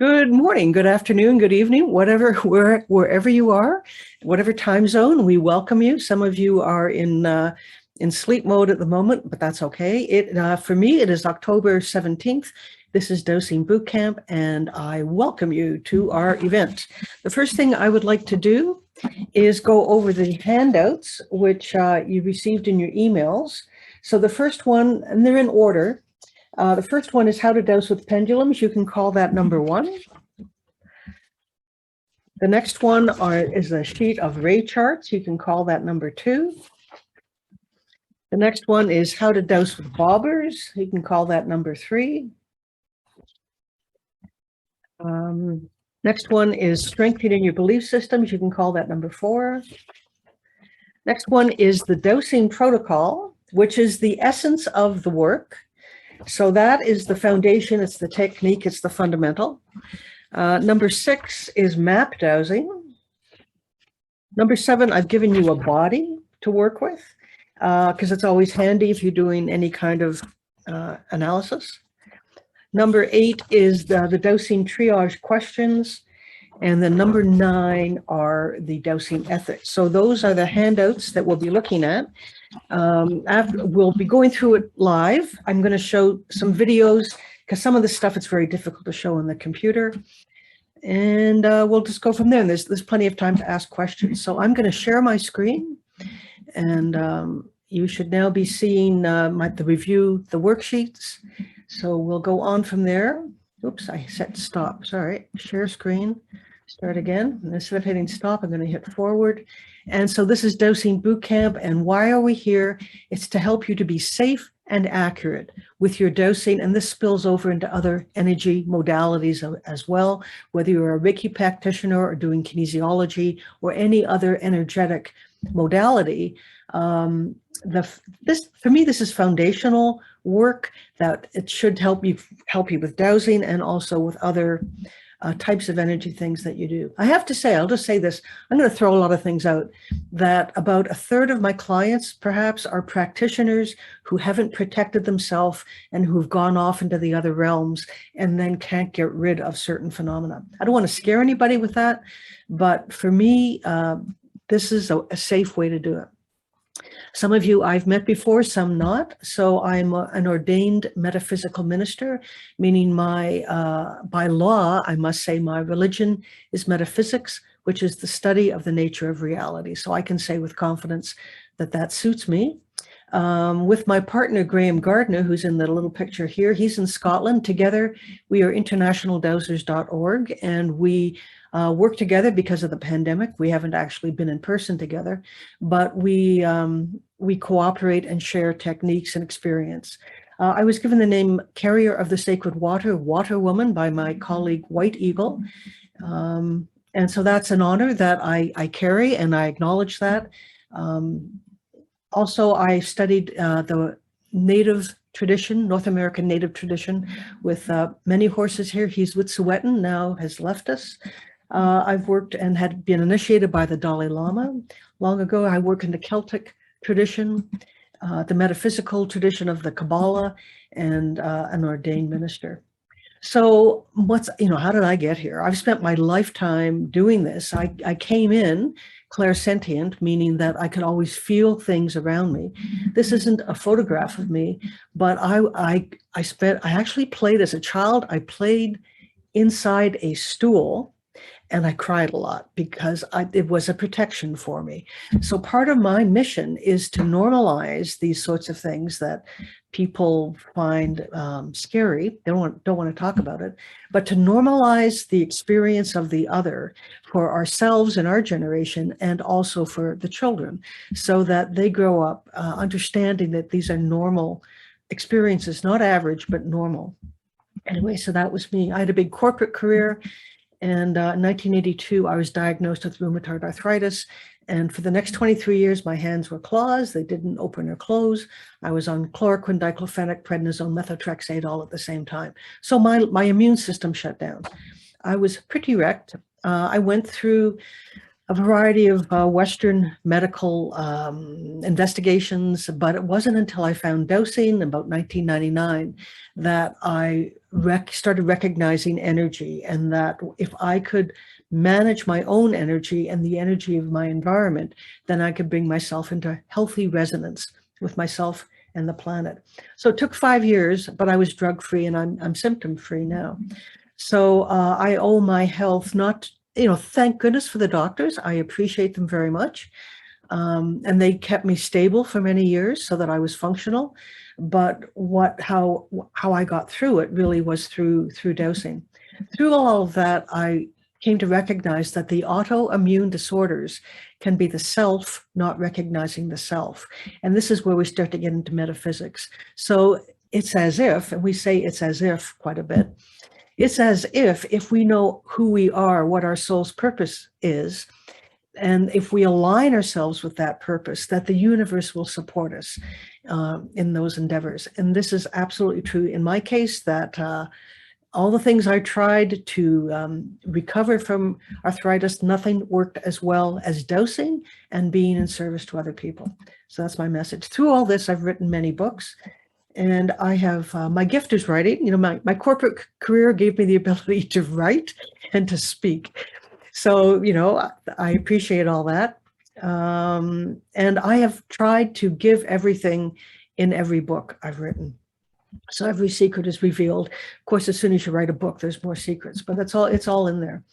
Good morning, good afternoon, good evening, wherever you are, whatever time zone, we welcome you. Some of you are in sleep mode at the moment, but that's okay. For me, it is October 17th. This is Dosing Bootcamp, and I welcome you to our event. The first thing I would like to do is go over the handouts, which you received in your emails. So the first one, and they're in order. The first one is how to dose with pendulums. You can call that number 1. The next one is a sheet of ray charts. You can call that number 2. The next one is how to dose with bobbers. You can call that number 3. Next one is strengthening your belief systems. You can call that number 4. Next one is the dosing protocol, which is the essence of the work. So that is the foundation, it's the technique, it's the fundamental. Number 6 is map dosing. Number 7, I've given you a body to work with, because it's always handy if you're doing any kind of analysis. Number 8 is the dosing triage questions. And then number 9 are the dosing ethics. So those are the handouts that we'll be looking at. We'll be going through it live. I'm going to show some videos because some of the stuff it's very difficult to show on the computer. And we'll just go from there. And there's plenty of time to ask questions. So I'm going to share my screen. And you should now be seeing the worksheets. So we'll go on from there. Oops, I set stop. Sorry. Share screen. Start again. And instead of hitting stop, I'm going to hit forward. And so this is Dosing Bootcamp. And why are we here? It's to help you to be safe and accurate with your dosing. And this spills over into other energy modalities as well, whether you're a Reiki practitioner or doing kinesiology or any other energetic modality. For me, this is foundational work that it should help you with dosing and also with other types of energy things that you do. I have to say, I'll just say this, I'm going to throw a lot of things out, that about a third of my clients perhaps are practitioners who haven't protected themselves and who've gone off into the other realms and then can't get rid of certain phenomena. I don't want to scare anybody with that, but for me, this is a safe way to do it. Some of you I've met before, some not. So I'm an ordained metaphysical minister, meaning by law, I must say my religion is metaphysics, which is the study of the nature of reality. So I can say with confidence that suits me. With my partner, Graham Gardner, who's in the little picture here, he's in Scotland. Together, we are internationaldosers.org, and we work together because of the pandemic. We haven't actually been in person together, but we cooperate and share techniques and experience. I was given the name Carrier of the Sacred Water, Water Woman, by my colleague White Eagle. And so that's an honor that I carry, and I acknowledge that. Also, I studied the native tradition, North American native tradition, with many horses here. He's Wet'suwet'en, now has left us. I've worked and had been initiated by the Dalai Lama. Long ago, I worked in the Celtic tradition, the metaphysical tradition of the Kabbalah, and an ordained minister. So how did I get here? I've spent my lifetime doing this. I came in clairsentient, meaning that I could always feel things around me. This isn't a photograph of me, but I actually played as a child. I played inside a stool, and I cried a lot because it was a protection for me. So part of my mission is to normalize these sorts of things that people find scary. They don't want to talk about it, but to normalize the experience of the other for ourselves and our generation, and also for the children, so that they grow up understanding that these are normal experiences, not average, but normal. Anyway, so that was me. I had a big corporate career. And in 1982, I was diagnosed with rheumatoid arthritis. And for the next 23 years, my hands were claws. They didn't open or close. I was on chloroquine, diclofenac, prednisone, methotrexate all at the same time. So my immune system shut down. I was pretty wrecked. I went through a variety of Western medical investigations, but it wasn't until I found dosing about 1999 that I started recognizing energy, and that if I could manage my own energy and the energy of my environment, then I could bring myself into healthy resonance with myself and the planet. So it took 5 years, but I was drug-free, and I'm symptom-free now. So I owe my health not, thank goodness for the doctors. I appreciate them very much. And they kept me stable for many years so that I was functional. But how I got through it really was through dosing. Through all of that, I came to recognize that the autoimmune disorders can be the self not recognizing the self. And this is where we start to get into metaphysics. So it's as if, and we say it's as if quite a bit, it's as if we know who we are, what our soul's purpose is, and if we align ourselves with that purpose, that the universe will support us in those endeavors. And this is absolutely true in my case, that all the things I tried to recover from arthritis, nothing worked as well as dosing and being in service to other people. So that's my message. Through all this, I've written many books, and I have, my gift is writing. My corporate career gave me the ability to write and to speak. So, I appreciate all that. And I have tried to give everything in every book I've written. So every secret is revealed. Of course, as soon as you write a book, there's more secrets, but it's all in there.